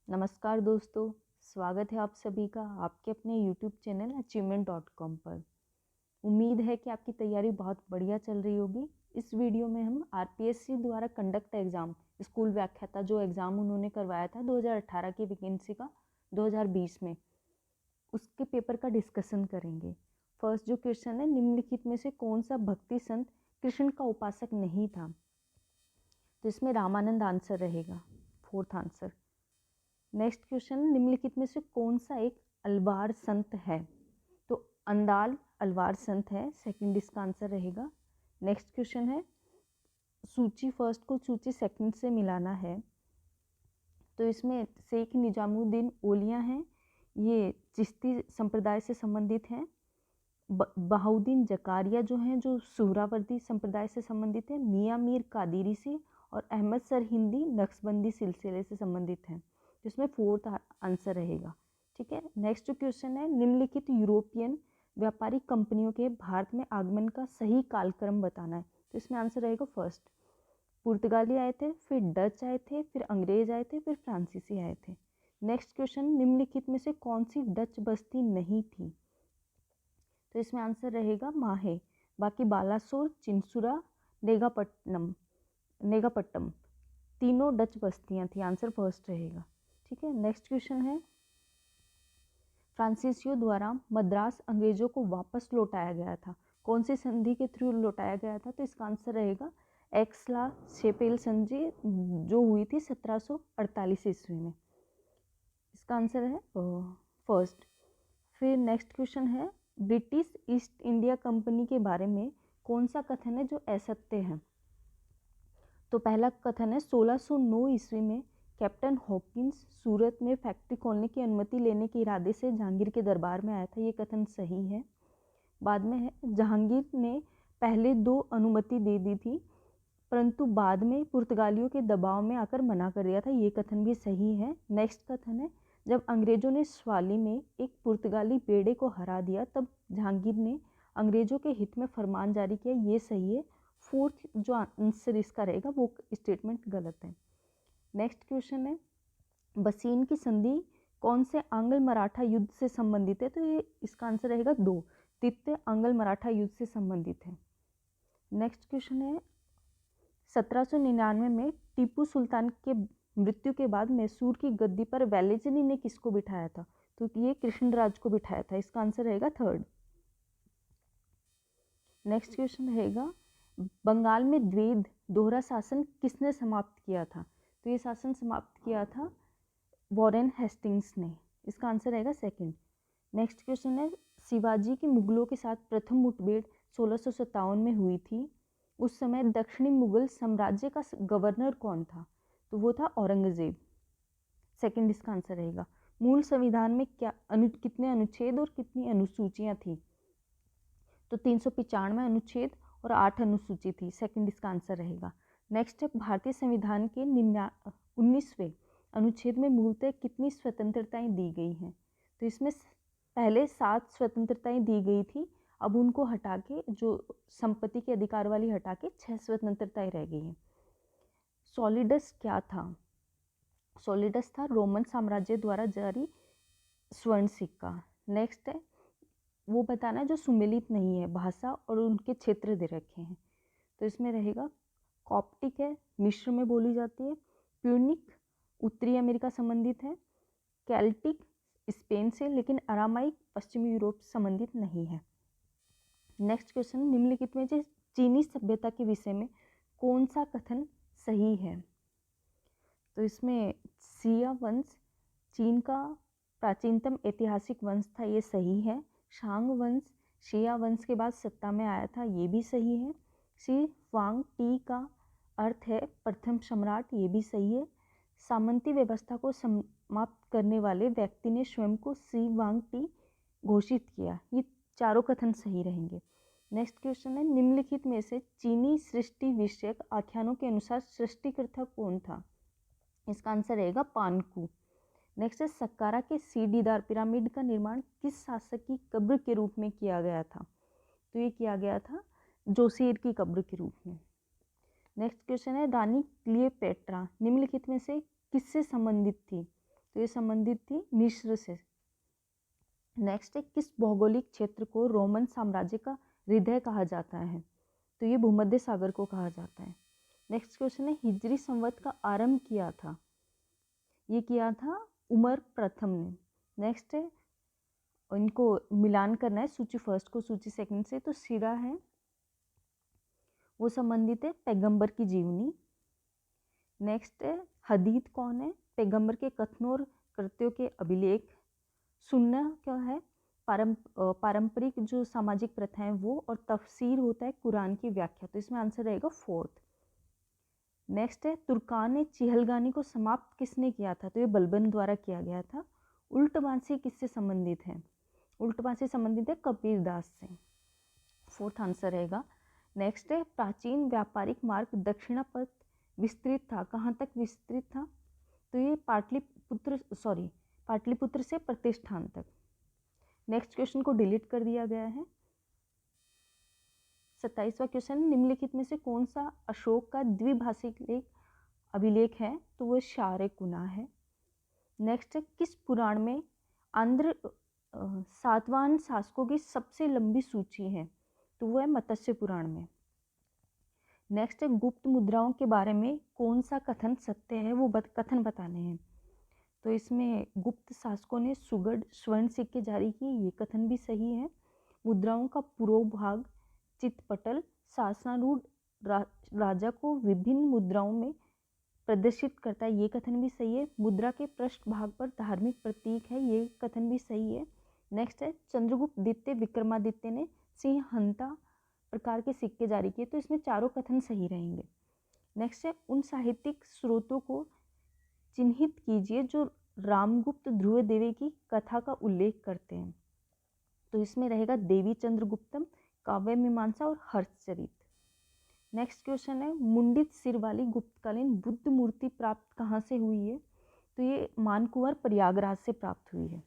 नमस्कार दोस्तों, स्वागत है आप सभी का आपके अपने YouTube चैनल achievement.com पर। उम्मीद है कि आपकी तैयारी बहुत बढ़िया चल रही होगी। इस वीडियो में हम आरपीएससी द्वारा कंडक्ट एग्ज़ाम स्कूल व्याख्याता जो एग्ज़ाम उन्होंने करवाया था 2018 की वैकेंसी का 2020 में, उसके पेपर का डिस्कशन करेंगे। फर्स्ट जो क्वेश्चन है, निम्नलिखित में से कौन सा भक्ति संत कृष्ण का उपासक नहीं था? तो इसमें रामानंद आंसर रहेगा, फोर्थ आंसर। नेक्स्ट क्वेश्चन, निम्नलिखित में से कौन सा एक अलवार संत है? तो अंदाल अलवार संत है, सेकंड इसका आंसर रहेगा। नेक्स्ट क्वेश्चन है, सूची फर्स्ट को सूची सेकंड से मिलाना है। तो इसमें शेख निजामुद्दीन ओलिया हैं, ये चिश्ती संप्रदाय से संबंधित हैं। बहाउद्दीन जकारिया जो हैं, जो सुहरावर्दी संप्रदाय से संबंधित हैं। मियाँ मीर कादिरी से और अहमद सर हिंदी नक्शबंदी सिलसिले से संबंधित हैं। जिसमें फोर्थ आंसर रहेगा। ठीक है, नेक्स्ट जो क्वेश्चन है, निम्नलिखित यूरोपियन व्यापारिक कंपनियों के भारत में आगमन का सही कालक्रम बताना है। तो इसमें आंसर रहेगा फर्स्ट, पुर्तगाली आए थे, फिर डच आए थे, फिर अंग्रेज आए थे, फिर फ्रांसीसी आए थे। नेक्स्ट क्वेश्चन, निम्नलिखित में से कौन सी डच बस्ती नहीं थी? तो इसमें आंसर रहेगा माहे। बाकी बालासोर, चिंसुरा, नेगापट्टम तीनों डच बस्तियां थी। आंसर फर्स्ट रहेगा। ठीक है, नेक्स्ट क्वेश्चन है, फ्रांसीसियों द्वारा मद्रास अंग्रेजों को वापस लौटाया गया था, कौन सी संधि के थ्रू लौटाया गया था? तो इसका आंसर रहेगा एक्सला शेपेल संधि, जो हुई थी 1748 ईस्वी में। इसका आंसर है फर्स्ट। फिर नेक्स्ट क्वेश्चन है, ब्रिटिश ईस्ट इंडिया कंपनी के बारे में कौन सा कथन है जो असत्य है? तो पहला कथन है, 1609 ईस्वी में कैप्टन हॉकिंस सूरत में फैक्ट्री खोलने की अनुमति लेने के इरादे से जहांगीर के दरबार में आया था। ये कथन सही है। बाद में है, जहांगीर ने पहले 2 अनुमति दे दी थी, परंतु बाद में पुर्तगालियों के दबाव में आकर मना कर दिया था। ये कथन भी सही है। नेक्स्ट कथन है, जब अंग्रेजों ने स्वाली में एक पुर्तगाली बेड़े को हरा दिया, तब जहांगीर ने अंग्रेजों के हित में फरमान जारी किया। ये सही है। फोर्थ जो आंसर इसका रहेगा वो स्टेटमेंट गलत है। नेक्स्ट क्वेश्चन है, बसीन की संधि कौन से आंग्ल मराठा युद्ध से संबंधित है? तो ये इसका आंसर रहेगा 2, द्वितीय आंग्ल मराठा युद्ध से संबंधित है। नेक्स्ट क्वेश्चन है, 1799 में टीपू सुल्तान के मृत्यु के बाद मैसूर की गद्दी पर वेलेजनी ने किसको बिठाया था? तो ये कृष्णराज को बिठाया था। इसका आंसर रहेगा थर्ड। नेक्स्ट क्वेश्चन रहेगा, बंगाल में द्वैध दोहरा शासन किसने समाप्त किया था? तो ये शासन समाप्त किया था वॉरेन हेस्टिंग्स ने। इसका आंसर रहेगा सेकंड। नेक्स्ट क्वेश्चन है, शिवाजी की मुगलों के साथ प्रथम मुठभेड़ 1657 में हुई थी। उस समय दक्षिणी मुगल साम्राज्य का गवर्नर कौन था? तो वो था औरंगजेब। सेकंड इसका आंसर रहेगा। मूल संविधान में कितने अनुच्छेद और कितनी अनुसूचियां थी? तो 395 अनुच्छेद और 8 अनुसूची थी। सेकंड इसका आंसर रहेगा। नेक्स्ट है, भारतीय संविधान के 19वें अनुच्छेद में मूलतः कितनी स्वतंत्रताएं दी गई हैं? तो इसमें पहले 7 स्वतंत्रताएं दी गई थी, अब उनको हटा के, जो संपत्ति के अधिकार वाली हटा के 6 स्वतंत्रताएं रह गई हैं। सॉलिडस क्या था? सॉलिडस था रोमन साम्राज्य द्वारा जारी स्वर्ण सिक्का। नेक्स्ट है, वो बताना है जो सुमेलित नहीं है, भाषा और उनके क्षेत्र दे रखे हैं। तो इसमें रहेगा कॉप्टिक है, मिस्र में बोली जाती है। प्यूनिक उत्तरी अमेरिका संबंधित है। कैल्टिक स्पेन से, लेकिन अरामाइक पश्चिमी यूरोप संबंधित नहीं है। नेक्स्ट क्वेश्चन, निम्नलिखित में से चीनी सभ्यता के विषय में कौन सा कथन सही है? तो इसमें शिया वंश चीन का प्राचीनतम ऐतिहासिक वंश था। ये सही है। शांग वंश शिया वंश के बाद सत्ता में आया था। ये भी सही है। शी वांग टी का अर्थ है प्रथम सम्राट। ये भी सही है। सामंती व्यवस्था को समाप्त करने वाले व्यक्ति ने स्वयं को शी वांग टी घोषित किया। ये चारों कथन सही रहेंगे। नेक्स्ट क्वेश्चन है, निम्नलिखित में से चीनी सृष्टि विषयक आख्यानों के अनुसार सृष्टिकर्ता कौन था? इसका आंसर रहेगा पानकू। नेक्स्ट है, सक्कारा के सीढ़ीदार पिरामिड का निर्माण किस शासक की कब्र के रूप में किया गया था? तो ये किया गया था जोसेर की कब्र के रूप में। नेक्स्ट क्वेश्चन है, रानी क्लियोपेट्रा निम्नलिखित में से किससे संबंधित थी? तो ये संबंधित थी मिस्र से। नेक्स्ट है, किस भौगोलिक क्षेत्र को रोमन साम्राज्य का हृदय कहा जाता है? तो ये भूमध्य सागर को कहा जाता है। नेक्स्ट क्वेश्चन है, हिजरी संवत का आरंभ किया था? ये किया था उमर प्रथम ने। नेक्स्ट है, इनको मिलान करना है सूची फर्स्ट को सूची सेकंड से। तो सिरा है वो संबंधित है पैगंबर की जीवनी। नेक्स्ट है, हदीद कौन है? पैगंबर के कथनों और कृत्यों के अभिलेख। सुन्ना क्या है? पारंपरिक जो सामाजिक प्रथाएं वो, और तफसीर होता है कुरान की व्याख्या। तो इसमें आंसर रहेगा फोर्थ। नेक्स्ट है, तुर्कान ने चिहलगानी को समाप्त किसने किया था? तो ये बलबन द्वारा किया गया था। उल्टबांसी किससे संबंधित है? उल्टबांसी संबंधित है कबीरदास से। फोर्थ आंसर रहेगा। नेक्स्ट है, प्राचीन व्यापारिक मार्ग दक्षिणापथ विस्तृत था, कहाँ तक विस्तृत था? तो ये पाटलिपुत्र से प्रतिष्ठान तक। नेक्स्ट क्वेश्चन को डिलीट कर दिया गया है। 27वां क्वेश्चन, निम्नलिखित में से कौन सा अशोक का द्विभाषिक अभिलेख है? तो वो शार्कुना है। नेक्स्ट है, किस पुराण में आंध्र सातवाहन शासकों की सबसे लंबी सूची है? तो वो है मत्स्य पुराण में। नेक्स्ट है, गुप्त मुद्राओं के बारे में कौन सा कथन सत्य है? वो कथन बताने हैं। तो इसमें गुप्त शासकों ने सुगढ़ स्वर्ण सिक्के जारी किए, ये कथन भी सही है। मुद्राओं का पूर्व भाग चितपटल शासनारूढ़ राजा को विभिन्न मुद्राओं में प्रदर्शित करता है, ये कथन भी सही है। मुद्रा के पृष्ठ भाग पर धार्मिक प्रतीक है, ये कथन भी सही है। नेक्स्ट है, चंद्रगुप्त द्वितीय विक्रमादित्य ने सिंहंता प्रकार के सिक्के जारी किए। तो इसमें चारों कथन सही रहेंगे। नेक्स्ट है, उन साहित्यिक स्रोतों को चिन्हित कीजिए जो रामगुप्त ध्रुव देवी की कथा का उल्लेख करते हैं। तो इसमें रहेगा देवी चंद्रगुप्तम, काव्य मीमांसा और हर्षचरित। नेक्स्ट क्वेश्चन है, मुंडित सिर वाली गुप्तकालीन बुद्ध मूर्ति प्राप्त कहाँ से हुई है? तो ये मानकुंवर प्रयागराज से प्राप्त हुई है।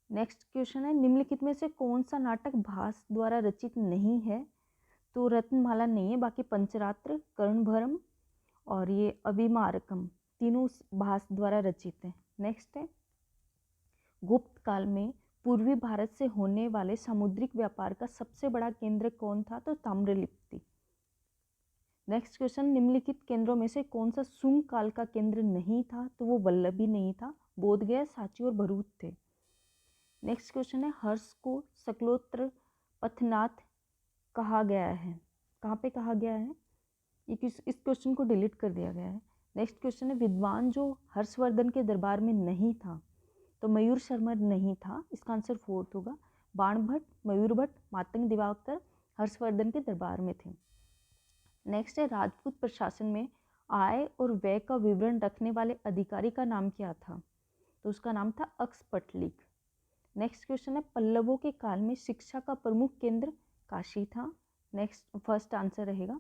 नेक्स्ट क्वेश्चन है, निम्नलिखित में से कौन सा नाटक भास द्वारा रचित नहीं है? तो रत्नमाला नहीं है, बाकी पंचरात्र, कर्णभरम और ये अभिमारकम तीनों भास द्वारा रचित है। नेक्स्ट है, गुप्त काल में पूर्वी भारत से होने वाले सामुद्रिक व्यापार का सबसे बड़ा केंद्र कौन था? तो ताम्रलिप्ति। नेक्स्ट क्वेश्चन, निम्नलिखित केंद्रों में से कौन सा सुंग काल का केंद्र नहीं था? तो वो वल्लभी नहीं था, बोधगया, सांची और भरूच थे। नेक्स्ट क्वेश्चन है, हर्ष को सकलोत्र पथनाथ कहा गया है, कहाँ पे कहा गया है? इस क्वेश्चन को डिलीट कर दिया गया है। नेक्स्ट क्वेश्चन है, विद्वान जो हर्षवर्धन के दरबार में नहीं था? तो मयूर शर्मा नहीं था, इसका आंसर फोर्थ होगा। बाणभट्ट, मयूर भट्ट, मातंग दिवाकर हर्षवर्धन के दरबार में थे। नेक्स्ट है, राजपूत प्रशासन में आय और व्यय का विवरण रखने वाले अधिकारी का नाम क्या था? तो उसका नाम था अक्सपटलिक। नेक्स्ट क्वेश्चन है, पल्लवों के काल में शिक्षा का प्रमुख केंद्र काशी था। नेक्स्ट फर्स्ट आंसर रहेगा।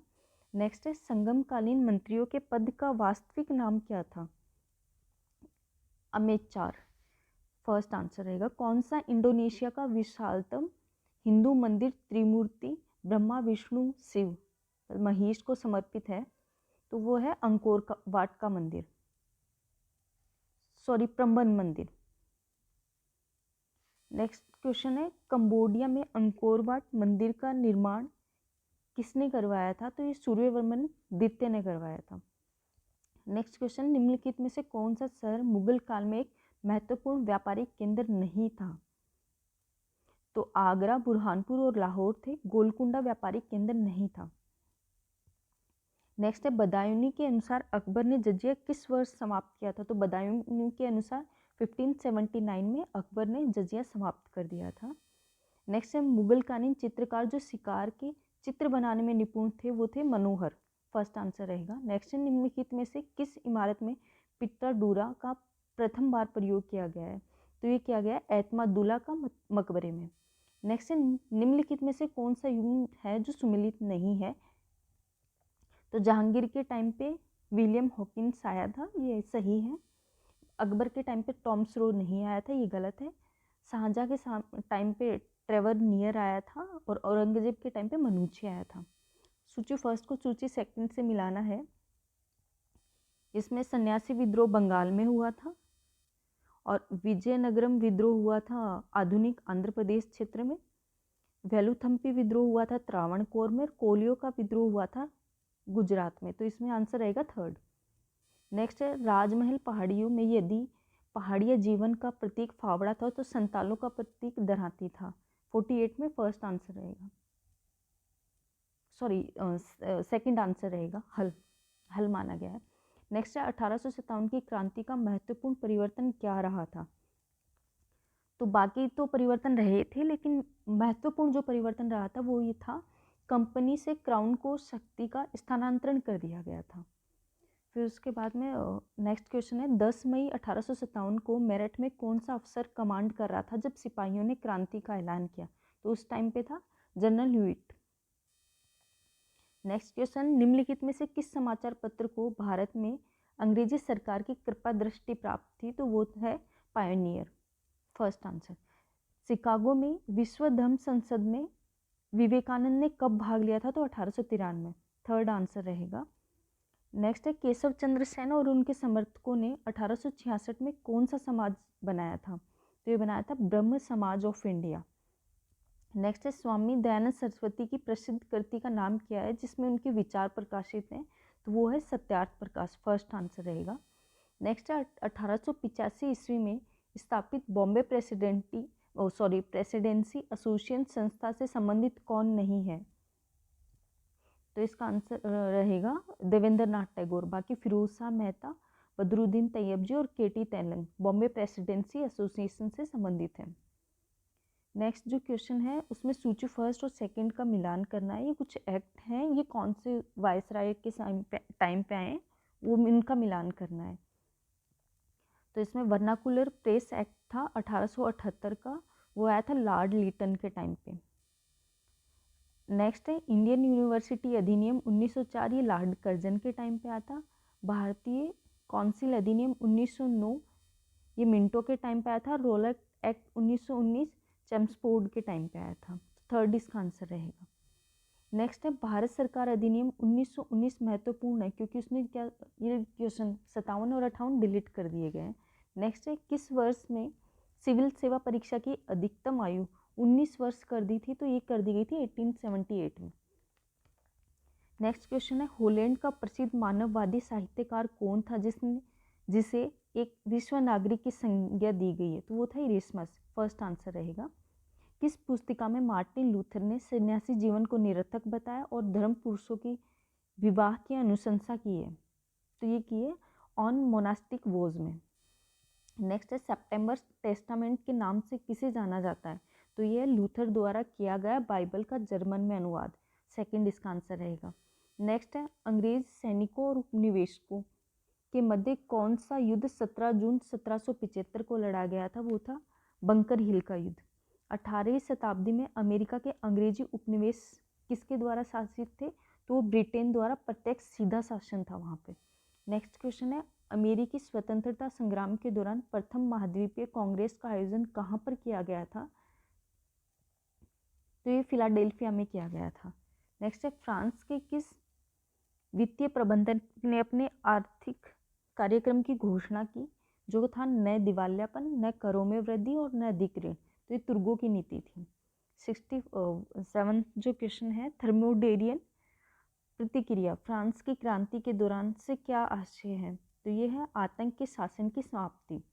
नेक्स्ट है, संगमकालीन मंत्रियों के पद का वास्तविक नाम क्या था? अमेचार फर्स्ट आंसर रहेगा। कौन सा इंडोनेशिया का विशालतम हिंदू मंदिर त्रिमूर्ति ब्रह्मा विष्णु शिव महेश को समर्पित है? तो वो है अंकोर वाट का मंदिर, प्रंबन मंदिर। नेक्स्ट क्वेश्चन है, कंबोडिया में अंकोर वाट मंदिर का निर्माण किसने करवाया था? तो ये सूर्यवर्मन द्वितीय ने करवाया था। नेक्स्ट क्वेश्चन, निम्नलिखित में से कौन सा शहर मुगल काल में एक महत्वपूर्ण व्यापारिक केंद्र नहीं था? तो आगरा, बुरहानपुर और लाहौर थे। गोलकुंडा व्यापारिक केंद्र नहीं था। नेक्स्ट है, बदायूनी के अनुसार अकबर ने जजिया किस वर्ष समाप्त किया था? तो बदायूनी के अनुसार 1579 में अकबर ने जजिया समाप्त कर दिया था। नेक्स्ट है, मुगलकालीन चित्रकार जो शिकार के चित्र बनाने में निपुण थे वो थे मनोहर, फर्स्ट आंसर रहेगा। नेक्स्ट है, निम्नलिखित में से किस इमारत में पिट्टाडूरा का प्रथम बार प्रयोग किया गया है? तो ये किया गया एतमादुल्ला का मकबरे में। नेक्स्ट है, निम्नलिखित में से कौन सा युग है जो सुमेलित नहीं है? तो जहांगीर के टाइम पे विलियम हॉकिंस आया था, ये सही है। अकबर के टाइम पे टॉमस रो नहीं आया था, ये गलत है। शाहजहाँ के टाइम पे ट्रेवर नियर आया था और औरंगजेब के टाइम पे मनुची आया था। सूची फर्स्ट को सूची सेकंड से मिलाना है। इसमें सन्यासी विद्रोह बंगाल में हुआ था और विजयनगरम विद्रोह हुआ था आधुनिक आंध्र प्रदेश क्षेत्र में। वेलुथम्पी विद्रोह हुआ था त्रावणकोर में। कोलियो का विद्रोह हुआ था गुजरात में। तो इसमें आंसर रहेगा थर्ड। नेक्स्ट है राजमहल पहाड़ियों में यदि पहाड़िया जीवन का प्रतीक फावड़ा था तो संतालों का प्रतीक दरांती था। 48 में फर्स्ट आंसर रहेगा, सॉरी सेकंड आंसर रहेगा, हल माना गया है। नेक्स्ट है 1857 की क्रांति का महत्वपूर्ण परिवर्तन क्या रहा था। तो बाकी तो परिवर्तन रहे थे, लेकिन महत्वपूर्ण जो परिवर्तन रहा था वो ये था, कंपनी से क्राउन को शक्ति का स्थानांतरण कर दिया गया था। फिर उसके बाद में नेक्स्ट क्वेश्चन है 10 मई 1857 को मेरठ में कौन सा अफसर कमांड कर रहा था जब सिपाहियों ने क्रांति का ऐलान किया। तो उस टाइम पे था जनरल ह्यूइट। नेक्स्ट क्वेश्चन निम्नलिखित में से किस समाचार पत्र को भारत में अंग्रेजी सरकार की कृपा दृष्टि प्राप्त थी। तो वो है पायोनियर, फर्स्ट आंसर। शिकागो में विश्व धर्म संसद में विवेकानंद ने कब भाग लिया था। तो 1893 में, थर्ड आंसर रहेगा। नेक्स्ट है केशव चंद्र सेन और उनके समर्थकों ने 1866 में कौन सा समाज बनाया था। तो ये बनाया था ब्रह्म समाज ऑफ इंडिया। नेक्स्ट है स्वामी दयानंद सरस्वती की प्रसिद्ध कृति का नाम क्या है जिसमें उनके विचार प्रकाशित हैं। तो वो है सत्यार्थ प्रकाश, फर्स्ट आंसर रहेगा। नेक्स्ट है 1885 ईस्वी में स्थापित बॉम्बे प्रेसिडेंसी एसोसिएशन संस्था से संबंधित कौन नहीं है। तो इसका आंसर रहेगा देवेंद्र नाथ टैगोर। बाकी फिरोज शाह मेहता, बदरुद्दीन तैयब जी और केटी तेलंग बॉम्बे प्रेसिडेंसी एसोसिएशन से संबंधित है। नेक्स्ट जो क्वेश्चन है उसमें सूची फर्स्ट और सेकंड का मिलान करना है। ये कुछ एक्ट हैं, ये कौन से वायसराय के टाइम पे आए, वो इनका मिलान करना है। तो इसमें वर्नाकुलर प्रेस एक्ट था 1878 का, वो आया था लॉर्ड लीटन के टाइम पे। नेक्स्ट है इंडियन यूनिवर्सिटी अधिनियम 1904, ये लॉर्ड कर्जन के टाइम पे आता। भारतीय काउंसिल अधिनियम 1909, ये मिंटो के टाइम पे आया था। रोलर एक्ट 1919 चेम्सफोर्ड के टाइम पे आया था। थर्ड इसका आंसर रहेगा। नेक्स्ट है भारत सरकार अधिनियम 1919 महत्वपूर्ण है क्योंकि उसने क्या, ये क्वेश्चन 57 और 58 डिलीट कर दिए गए हैं। नेक्स्ट है किस वर्ष में सिविल सेवा परीक्षा की अधिकतम आयु 19 वर्ष कर दी थी। तो ये कर दी गई थी 1878 में। नेक्स्ट क्वेश्चन है होलैंड का प्रसिद्ध मानववादी साहित्यकार कौन था जिसे एक विश्व नागरिक की संज्ञा दी गई है। तो वो था इरेस्मस, फर्स्ट आंसर रहेगा। किस पुस्तिका में मार्टिन लूथर ने सन्यासी जीवन को निरर्थक बताया और धर्म पुरुषों की विवाह की अनुशंसा की है। तो ये की है ऑन मोनास्टिक वोज में। नेक्स्ट है सेप्टेम्बर टेस्टामेंट के नाम से किसे जाना जाता है। तो ये है लूथर द्वारा किया गया बाइबल का जर्मन में अनुवाद, सेकंड इसका आंसर रहेगा। नेक्स्ट है अंग्रेज सैनिकों और उपनिवेशकों के मध्य कौन सा युद्ध 17 जून 1775 को लड़ा गया था। वो था बंकर हिल का युद्ध। 18वीं शताब्दी में अमेरिका के अंग्रेजी उपनिवेश किसके द्वारा शासित थे। तो ब्रिटेन द्वारा प्रत्यक्ष सीधा शासन था वहाँ पे। नेक्स्ट क्वेश्चन है अमेरिकी स्वतंत्रता संग्राम के दौरान प्रथम महाद्वीपीय कांग्रेस का आयोजन कहाँ पर किया गया था। तो ये फिलाडेल्फिया में किया गया था। नेक्स्ट है फ्रांस के किस वित्तीय प्रबंधक ने अपने आर्थिक कार्यक्रम की घोषणा की जो था न दिवालियापन, न करों में वृद्धि और न अधिक ऋण। तो ये तुर्गों की नीति थी। 67 जो क्वेश्चन है थर्मोडेरियन प्रतिक्रिया फ्रांस की क्रांति के दौरान से क्या आशय है। तो ये है आतंक के शासन की समाप्ति।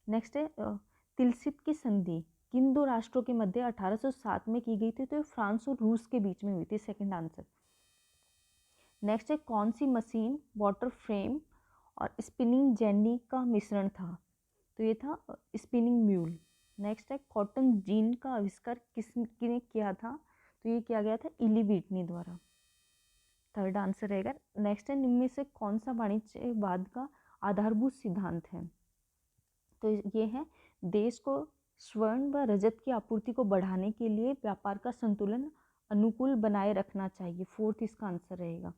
नेक्स्ट है तिलसित की संधि किन दो राष्ट्रों के मध्य 1807 में की गई थी। तो फ्रांस और रूस के बीच में हुई थी, सेकंड आंसर। नेक्स्ट है कौन सी मशीन वाटर फ्रेम और स्पिनिंग जेनी का मिश्रण था। तो ये था स्पिनिंग म्यूल। नेक्स्ट है कॉटन जीन का आविष्कार किसने किया था। तो ये किया गया था इली व्हिटनी द्वारा, थर्ड आंसर रहेगा। नेक्स्ट है निम्न में से कौन सा वाणिज्यवाद का आधारभूत सिद्धांत है। तो ये है देश को स्वर्ण व रजत की आपूर्ति को बढ़ाने के लिए व्यापार का संतुलन अनुकूल बनाए रखना चाहिए, फोर्थ इसका आंसर रहेगा।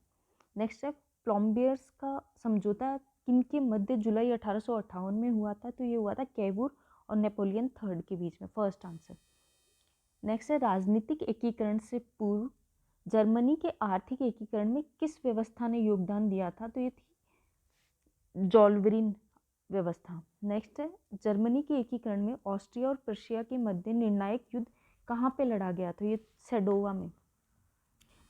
नेक्स्ट है प्लम्बियर्स का समझौता किनके मध्य जुलाई 1858 में हुआ था। तो ये हुआ था कैवूर और नेपोलियन थर्ड के बीच में, फर्स्ट आंसर। नेक्स्ट है राजनीतिक एकीकरण से पूर्व जर्मनी के आर्थिक एकीकरण में किस व्यवस्था ने योगदान दिया था। तो ये थी जॉल्वरिन व्यवस्था। नेक्स्ट है जर्मनी के एकीकरण में ऑस्ट्रिया और प्रशिया के मध्य निर्णायक युद्ध कहाँ पे लड़ा गया था? ये सेडोवा में।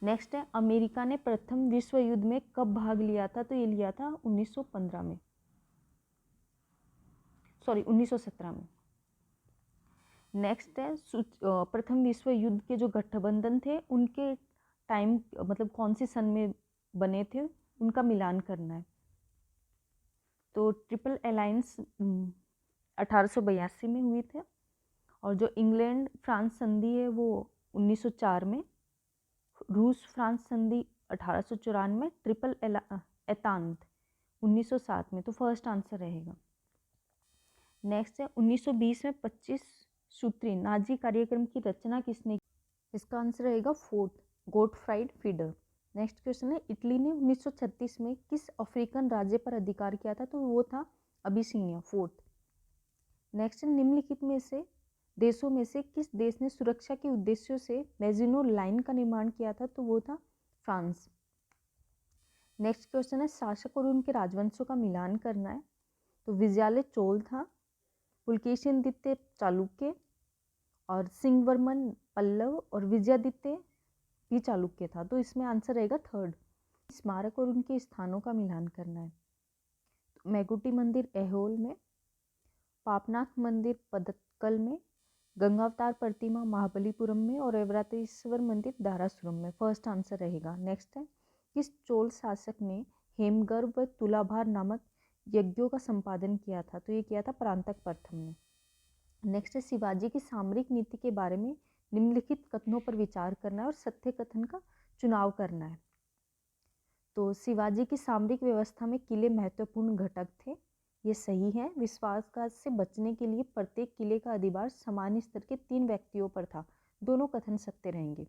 नेक्स्ट है अमेरिका ने प्रथम विश्व युद्ध में कब भाग लिया था? तो ये लिया था 1915 में, सॉरी 1917 में। नेक्स्ट है प्रथम विश्व युद्ध के जो गठबंधन थे उनके टाइम मतलब कौन सी सन में बने थे, उनका मिलान करना है। तो ट्रिपल अलायंस 1882 में हुई थे, और जो इंग्लैंड फ्रांस संधि है वो 1904 में, रूस फ्रांस संधि 1894, ट्रिपल एतांत 1907 में। तो फर्स्ट आंसर रहेगा। नेक्स्ट है 1920 में 25 सूत्री नाजी कार्यक्रम की रचना किसने की? इसका आंसर रहेगा फोर्थ, गोटफ्राइड फीडर। नेक्स्ट क्वेश्चन है इटली ने 1936 में किस अफ्रीकन राज्य पर अधिकार किया था? तो वो था अबिसिनिया, फोर्थ। नेक्स्ट है निम्नलिखित में से देशों में से किस देश ने सुरक्षा के उद्देश्यों से मेजिनो लाइन का निर्माण किया था? तो वो था फ्रांस। नेक्स्ट क्वेश्चन है शासक और उनके राजवंशों का मिलान करना है। तो विजयालय चोल था, पुलकेशिन द्वितीय चालुक्य, और सिंहवर्मन पल्लव, और विजयादित्य भी चालुक्य था। तो इसमें आंसर रहेगा थर्ड। स्मारक और उनके स्थानों का मिलान करना है। तो मैगुटी मंदिर ऐहोल में, पापनाथ मंदिर पदक्कल में, गंगावतार प्रतिमा महाबलीपुरम में, और एवरातेश्वर मंदिर दारासुरम में। फर्स्ट आंसर रहेगा। नेक्स्ट है किस चोल शासक ने हेमगर्भ व तुलाभार नामक यज्ञों का संपादन किया था? तो ये किया था परांतक प्रथम ने। नेक्स्ट है शिवाजी की सामरिक नीति के बारे में निम्नलिखित कथनों पर विचार करना है और सत्य कथन का चुनाव करना है। तो शिवाजी की सामरिक व्यवस्था में किले महत्वपूर्ण घटक थे, ये सही है। विश्वासघात से बचने के लिए प्रत्येक किले का अधिभार समान स्तर के 3 व्यक्तियों पर था। दोनों कथन सत्य रहेंगे,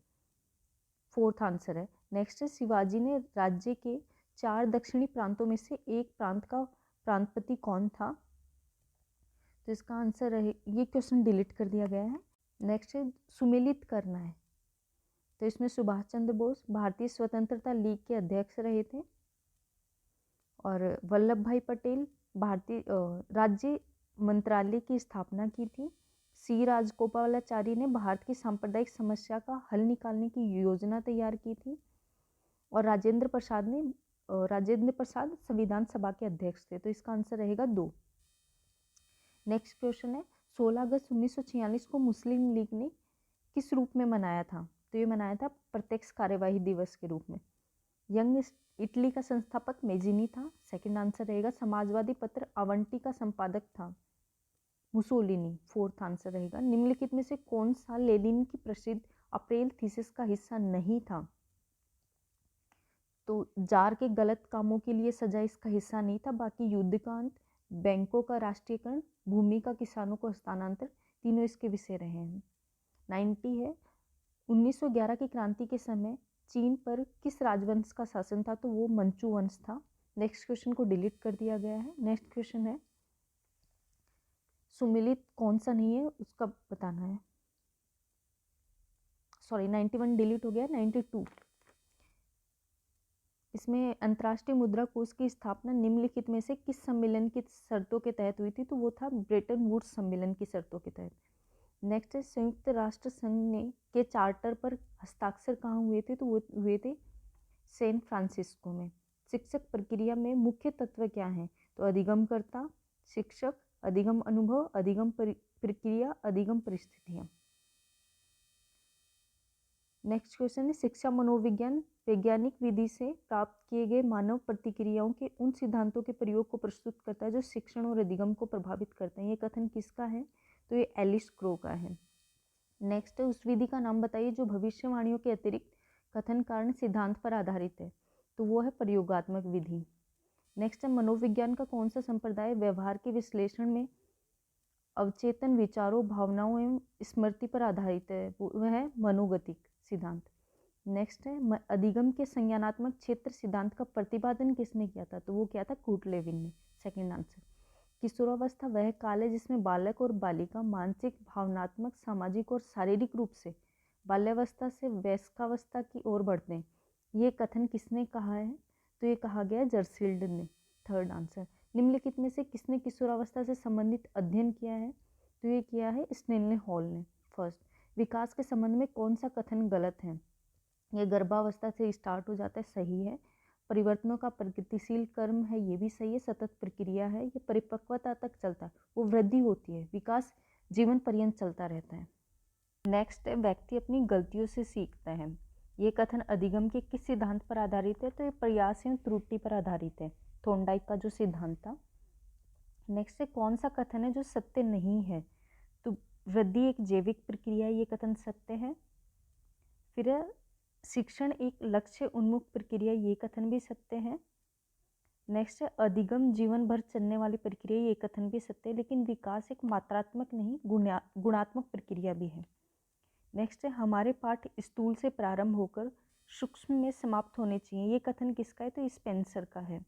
फोर्थ आंसर है। नेक्स्ट है शिवाजी ने राज्य के 4 दक्षिणी प्रांतों में से एक प्रांत का प्रांतपति कौन था? तो इसका आंसर रहे, ये क्वेश्चन डिलीट कर दिया गया है। नेक्स्ट है सुमेलित करना है। तो इसमें सुभाष चंद्र बोस भारतीय स्वतंत्रता लीग के अध्यक्ष रहे थे, और वल्लभ भाई पटेल भारतीय राज्य मंत्रालय की स्थापना की थी। सी राजगोपालाचारी ने भारत की सांप्रदायिक समस्या का हल निकालने की योजना तैयार की थी, और राजेंद्र प्रसाद संविधान सभा के अध्यक्ष थे। तो इसका आंसर रहेगा 2। नेक्स्ट क्वेश्चन है 16 अगस्त 1946 को मुस्लिम लीग ने किस रूप में मनाया था? तो ये मनाया था प्रत्यक्ष कार्यवाही दिवस के रूप में। यंग इटली का संस्थापक मेजिनी था, सेकंड आंसर रहेगा। समाजवादी पत्र आवंटी का संपादक था मुसोलिनी, फोर्थ आंसर रहेगा। निम्नलिखित में से कौन सा लेनिन की प्रसिद्ध अप्रैल थीसिस का हिस्सा नहीं था? तो जार के गलत कामों के लिए सजा इसका हिस्सा नहीं था। बाकी युद्ध का अंत, बैंकों का राष्ट्रीयकरण, भूमि का किसानों को हस्तांतरण, तीनों इसके विषय रहे हैं। 90 है 1911 की क्रांति के समय चीन पर किस राजवंश का शासन था? तो वो मंचू वंश था। नेक्स्ट क्वेश्चन को डिलीट कर दिया गया है। नेक्स्ट क्वेश्चन है सुमिलित कौन सा नहीं है उसका बताना है। सॉरी 91 डिलीट हो गया, 92। इसमें अंतर्राष्ट्रीय मुद्रा कोष की स्थापना निम्नलिखित में से किस सम्मेलन की शर्तों के तहत हुई थी? तो वो था ब्रेटन वुड्स सम्मेलन की शर्तों के तहत। नेक्स्ट है संयुक्त राष्ट्र संघ ने के चार्टर पर हस्ताक्षर कहाँ हुए थे? तो वो हुए थे सैन फ्रांसिस्को में। शिक्षक प्रक्रिया में मुख्य तत्व क्या हैं? तो अधिगमकर्ता, शिक्षक, अधिगम अनुभव, अधिगम प्रक्रिया, अधिगम परिस्थितियाँ। नेक्स्ट क्वेश्चन है शिक्षा मनोविज्ञान वैज्ञानिक विधि से प्राप्त किए गए मानव प्रतिक्रियाओं के उन सिद्धांतों के प्रयोग को प्रस्तुत करता है जो शिक्षण और अधिगम को प्रभावित करते हैं। ये कथन किसका है? तो ये एलिस क्रो का है। नेक्स्ट है उस विधि का नाम बताइए जो भविष्यवाणियों के अतिरिक्त कथन कारण सिद्धांत पर आधारित है। तो वो है प्रयोगात्मक विधि। नेक्स्ट है मनोविज्ञान का कौन सा संप्रदाय व्यवहार के विश्लेषण में अवचेतन विचारों, भावनाओं एवं स्मृति पर आधारित है? वह है मनोगतिक सिद्धांत। नेक्स्ट है अधिगम के संज्ञानात्मक क्षेत्र सिद्धांत का प्रतिपादन किसने किया था? तो वो किया था कूटलेविन ने, सेकंड आंसर। किशोरावस्था वह काल है जिसमें बालक और बालिका मानसिक, भावनात्मक, सामाजिक और शारीरिक रूप से बाल्यावस्था से वयस्कावस्था की ओर बढ़ते हैं। ये कथन किसने कहा है? तो ये कहा गया जर्सील्ड ने, थर्ड आंसर। निम्नलिखित में से किसने किशोरावस्था से संबंधित अध्ययन किया है? तो ये किया है स्नेल हॉल ने। फर्स्ट, विकास के संबंध में कौन सा कथन गलत है? ये गर्भावस्था से स्टार्ट हो जाता है, सही है। परिवर्तनों का प्रगतिशील क्रम है, ये भी सही है। सतत प्रक्रिया है, ये परिपक्वता तक चलता है, वो वृद्धि होती है। विकास जीवन पर्यंत चलता रहता है। नेक्स्ट है, व्यक्ति अपनी गलतियों से सीखता है। ये कथन अधिगम के किस सिद्धांत पर आधारित है? तो ये प्रयास एवं त्रुटि पर आधारित है, थॉर्नडाइक का जो सिद्धांत था। नेक्स्ट है, कौन सा कथन है जो सत्य नहीं है? तो वृद्धि एक जैविक प्रक्रिया है, ये कथन सत्य है। फिर शिक्षण एक लक्ष्य उन्मुख प्रक्रिया, ये कथन भी सत्य है। नेक्स्ट है, अधिगम जीवन भर चलने वाली प्रक्रिया, ये कथन भी सत्य है। लेकिन विकास एक मात्रात्मक नहीं गुणात्मक प्रक्रिया भी है। नेक्स्ट है, हमारे पाठ स्थूल से प्रारंभ होकर सूक्ष्म में समाप्त होने चाहिए, ये कथन किसका है? तो स्पेंसर का है।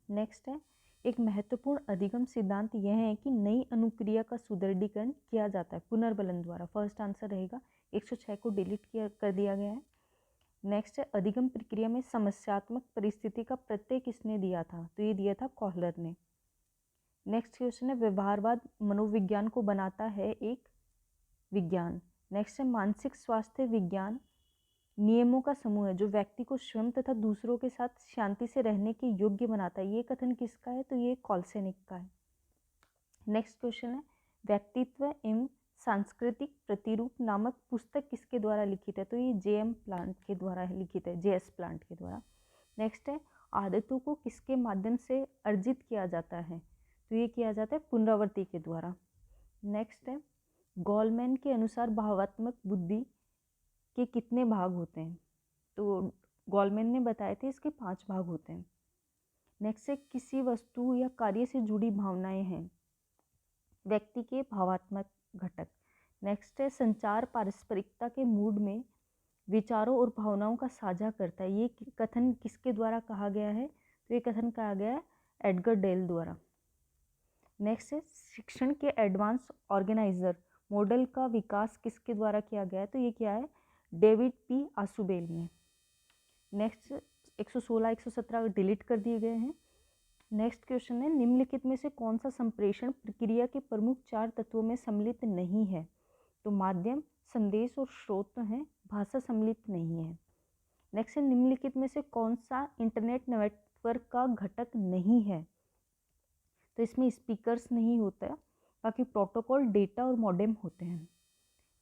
नेक्स्ट है, एक महत्वपूर्ण अधिगम सिद्धांत यह है कि नई अनुक्रिया का सुदृढ़ीकरण किया जाता है पुनर्बलन द्वारा। फर्स्ट आंसर रहेगा, 106 को डिलीट कर दिया गया है। नेक्स्ट है, अधिगम प्रक्रिया में समस्यात्मक परिस्थिति का प्रत्यय किसने दिया था? तो ये दिया था कॉहलर ने। नेक्स्ट क्वेश्चन है, व्यवहारवाद मनोविज्ञान को बनाता है एक विज्ञान। नेक्स्ट है, मानसिक स्वास्थ्य विज्ञान नियमों का समूह है जो व्यक्ति को स्वयं तथा दूसरों के साथ शांति से रहने के योग्य बनाता है, ये कथन किसका है? तो ये कॉल्सेनिक का है। नेक्स्ट क्वेश्चन है, व्यक्तित्व एवं सांस्कृतिक प्रतिरूप नामक पुस्तक किसके द्वारा लिखित है? तो ये JM प्लांट के द्वारा लिखित है, JS प्लांट के द्वारा। नेक्स्ट है, आदतों को किसके माध्यम से अर्जित किया जाता है? तो ये किया जाता है पुनरावृत्ति के द्वारा। नेक्स्ट है, गोलमैन के अनुसार भावात्मक बुद्धि के कितने भाग होते हैं? तो गोलमैन ने बताए थे इसके 5 भाग होते हैं। नेक्स्ट है, किसी वस्तु या कार्य से जुड़ी भावनाएं हैं, व्यक्ति के भावात्मक घटक। नेक्स्ट है, संचार पारस्परिकता के मूड में विचारों और भावनाओं का साझा करता है, ये कथन किसके द्वारा कहा गया है? तो ये कथन कहा गया है एडगर डेल द्वारा। नेक्स्ट है, शिक्षण के एडवांस ऑर्गेनाइजर मॉडल का विकास किसके द्वारा किया गया है? तो ये क्या है? David P. आसुबेल ने। नेक्स्ट 116 117 डिलीट कर दिए गए हैं। नेक्स्ट क्वेश्चन है, निम्नलिखित में से कौन सा संप्रेषण प्रक्रिया के प्रमुख 4 तत्वों में सम्मिलित नहीं है? तो माध्यम, संदेश और स्रोत हैं, भाषा सम्मिलित नहीं है। नेक्स्ट है, निम्नलिखित में से कौन सा इंटरनेट नेटवर्क का घटक नहीं है? तो इसमें स्पीकर्स नहीं होता है, बाकी प्रोटोकॉल, डेटा और मॉडेम होते हैं।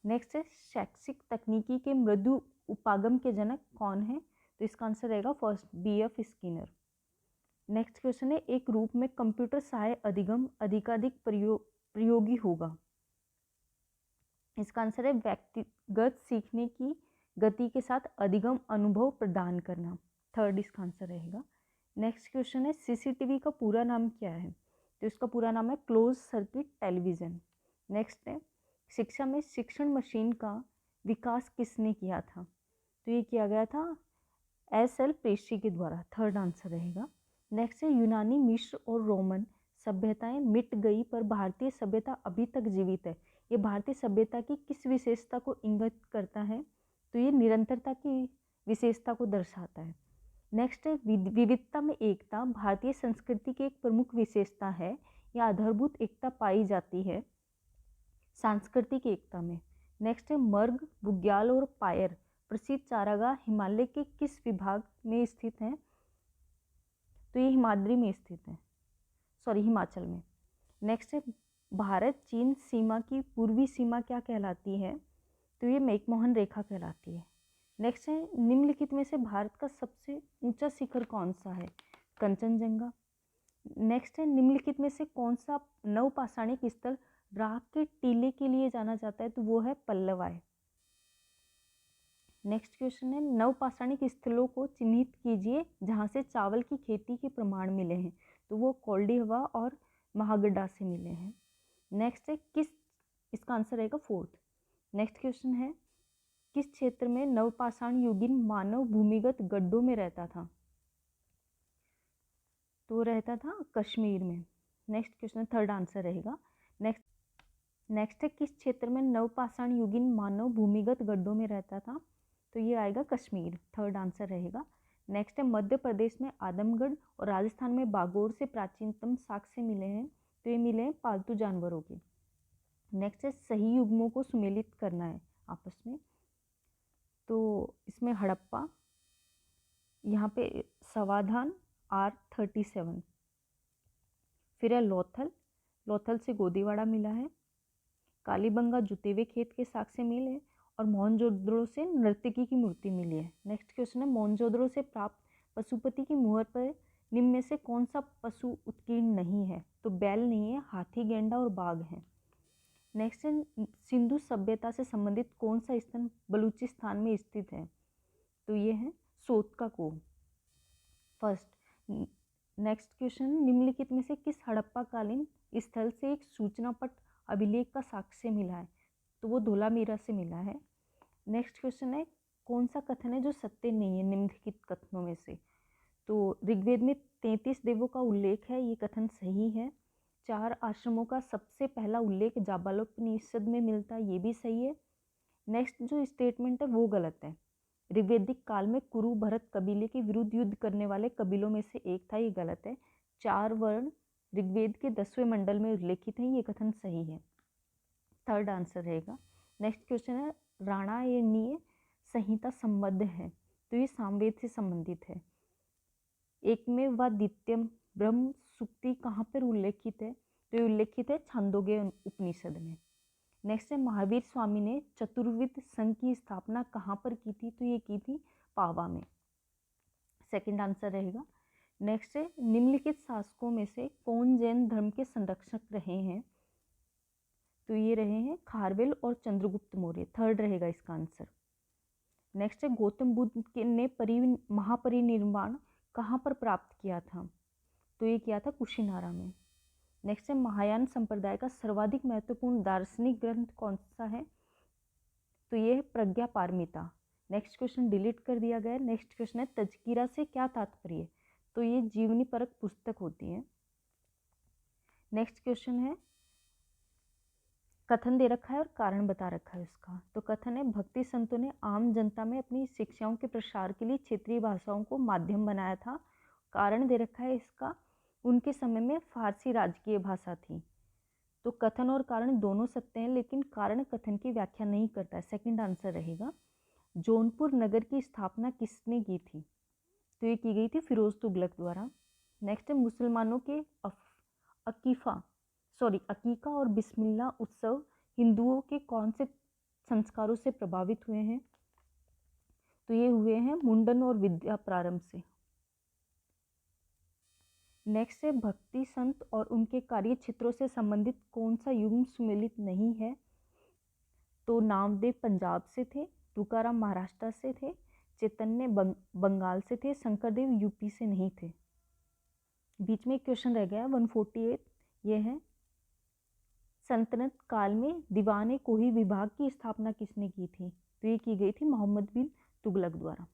नेक्स्ट है, शैक्षिक तकनीकी के मृदु उपागम के जनक कौन है? तो इसका आंसर रहेगा first, BF Skinner. Next question है, एक रूप में कंप्यूटर सहाय अधिगम अधिकाधिक प्रयोगी होगा, इसका आंसर है व्यक्तिगत सीखने की गति के साथ अधिगम अनुभव प्रदान करना, थर्ड इसका आंसर रहेगा। नेक्स्ट क्वेश्चन है, CCTV का पूरा नाम क्या है? तो इसका पूरा नाम है क्लोज सर्किट टेलीविज़न। नेक्स्ट है, शिक्षा में शिक्षण मशीन का विकास किसने किया था? तो ये किया गया था SL पेस्ट्री के द्वारा, थर्ड आंसर रहेगा। नेक्स्ट है, यूनानी, मिस्र और रोमन सभ्यताएं मिट गई पर भारतीय सभ्यता अभी तक जीवित है, ये भारतीय सभ्यता की किस विशेषता को इंगित करता है? तो ये निरंतरता की विशेषता को दर्शाता है। नेक्स्ट है, विविधता में एकता भारतीय संस्कृति की एक प्रमुख विशेषता है, यह आधारभूत एकता पाई जाती है सांस्कृतिक एकता में। नेक्स्ट है, मर्ग, बुग्याल और पायर प्रसिद्ध चारागाह हिमालय के किस विभाग में स्थित हैं? तो ये हिमाद्री में स्थित है, हिमाचल में। नेक्स्ट है, भारत चीन सीमा की पूर्वी सीमा क्या कहलाती है? तो ये मैकमोहन रेखा कहलाती है। नेक्स्ट है, निम्नलिखित में से भारत का सबसे ऊंचा शिखर कौन सा है? कंचनजंगा। नेक्स्ट है, निम्नलिखित में से कौन सा नवपाषाणिक स्थल राख के टीले के लिए जाना जाता है? तो वो है पल्लवाय। नेक्स्ट क्वेश्चन है, नवपाषाणिक स्थलों को चिन्हित कीजिए जहाँ से चावल की खेती के प्रमाण मिले हैं। तो वो कोल्डी हवा और महागड्डा से मिले हैं। नेक्स्ट है, इसका आंसर रहेगा फोर्थ। नेक्स्ट क्वेश्चन है, किस क्षेत्र में नवपाषाण युगीन मानव भूमिगत गड्ढों में रहता था? तो रहता था कश्मीर में। नेक्स्ट क्वेश्चन थर्ड आंसर रहेगा। नेक्स्ट है, किस क्षेत्र में नवपाषाण युगीन मानव भूमिगत गड्ढों में रहता था? तो ये आएगा कश्मीर, थर्ड आंसर रहेगा। नेक्स्ट है मध्य प्रदेश में आदमगढ़ और राजस्थान में बागोर से प्राचीनतम साक्ष्य मिले हैं, तो ये मिले हैं पालतू जानवरों के। नेक्स्ट है सही युग्मों को सुमेलित करना है आपस में, तो इसमें हड़प्पा, यहाँ पे समाधान R37। फिर है लोथल, लोथल से गोदीवाड़ा मिला है। कालीबंगा जुते हुए खेत के साक्ष्य मिले और मोहनजोदड़ो से नर्तकी की मूर्ति मिली है। नेक्स्ट क्वेश्चन है मोहनजोदड़ो से प्राप्त पशुपति की मुहर पर निम्न में से कौन सा पशु उत्कीर्ण नहीं है, तो बैल नहीं है, हाथी, गेंडा और बाघ है। नेक्स्ट है सिंधु सभ्यता से संबंधित कौन सा स्थल बलूचिस्तान में स्थित है, तो ये है सोत का कोह। फर्स्ट। नेक्स्ट क्वेश्चन निम्नलिखित में से किस हड़प्पा कालीन स्थल से एक सूचना पट अभिलेख का साक्ष्य मिला है, तो वो धोलावीरा से मिला है। नेक्स्ट क्वेश्चन है कौन सा कथन है जो सत्य नहीं है निम्नलिखित कथनों में से, तो ऋग्वेद में 33 देवों का उल्लेख है, ये कथन सही है। 4 आश्रमों का सबसे पहला उल्लेख जाबालोपनिषद में मिलता है, ये भी सही है। नेक्स्ट जो स्टेटमेंट है वो गलत है। ऋग्वेदिक काल में कुरु भरत कबीले के विरुद्ध युद्ध करने वाले कबीलों में से एक था, ये गलत है। 4 वर्ण ऋग्वेद के 10वें मंडल में उल्लेखित हैं, ये कथन सही है। थर्ड आंसर रहेगा। नेक्स्ट क्वेश्चन है राणायणीय संहिता संबद्ध है, तो ये सामवेद से संबंधित है। एक में व द्वितीयम ब्रह्म सूक्ति कहाँ पर उल्लेखित है, तो ये उल्लेखित है छांदोग्य उपनिषद में। नेक्स्ट है महावीर स्वामी ने चतुर्विद संघ की स्थापना कहाँ पर की थी, तो ये की थी पावा में। सेकंड आंसर रहेगा। नेक्स्ट है निम्नलिखित शासकों में से कौन जैन धर्म के संरक्षक रहे हैं, तो ये रहे हैं खारवेल और चंद्रगुप्त मौर्य। थर्ड रहेगा इसका आंसर। नेक्स्ट है गौतम बुद्ध ने महापरिनिर्वाण कहाँ पर प्राप्त किया था, तो ये किया था कुशीनारा में। नेक्स्ट है महायान संप्रदाय का सर्वाधिक महत्वपूर्ण दार्शनिक ग्रंथ कौन सा है, तो ये है प्रज्ञा पारमिता। नेक्स्ट क्वेश्चन डिलीट कर दिया गया। नेक्स्ट क्वेश्चन है तजकीरा से क्या तात्पर्य, तो ये जीवनी परक पुस्तक होती है। नेक्स्ट क्वेश्चन है कथन दे रखा है और कारण बता रखा है इसका, तो कथन है भक्ति संतों ने आम जनता में अपनी शिक्षाओं के प्रसार के लिए क्षेत्रीय भाषाओं को माध्यम बनाया था। कारण दे रखा है इसका, उनके समय में फारसी राजकीय भाषा थी। तो कथन और कारण दोनों सत्य हैं, लेकिन कारण कथन की व्याख्या नहीं करता है। सेकंड आंसर रहेगा। जौनपुर नगर की स्थापना किसने की थी, तो ये की गई थी फिरोज तुगलक द्वारा। नेक्स्ट है मुसलमानों के अकीका और बिस्मिल्लाह उत्सव हिंदुओं के कौन से संस्कारों से प्रभावित हुए हैं, तो ये हुए हैं मुंडन और विद्या प्रारंभ से। नेक्स्ट है भक्ति संत और उनके कार्य क्षेत्रों से संबंधित कौन सा युग्म सुमेलित नहीं है, तो नामदेव पंजाब से थे, तुकाराम महाराष्ट्र से थे, चैतन्य बंगाल से थे, शंकरदेव यूपी से नहीं थे। बीच में एक क्वेश्चन रह गया 148, ये है सल्तनत काल में दीवाने कोही विभाग की स्थापना किसने की थी, तो ये की गई थी मोहम्मद बिन तुगलक द्वारा।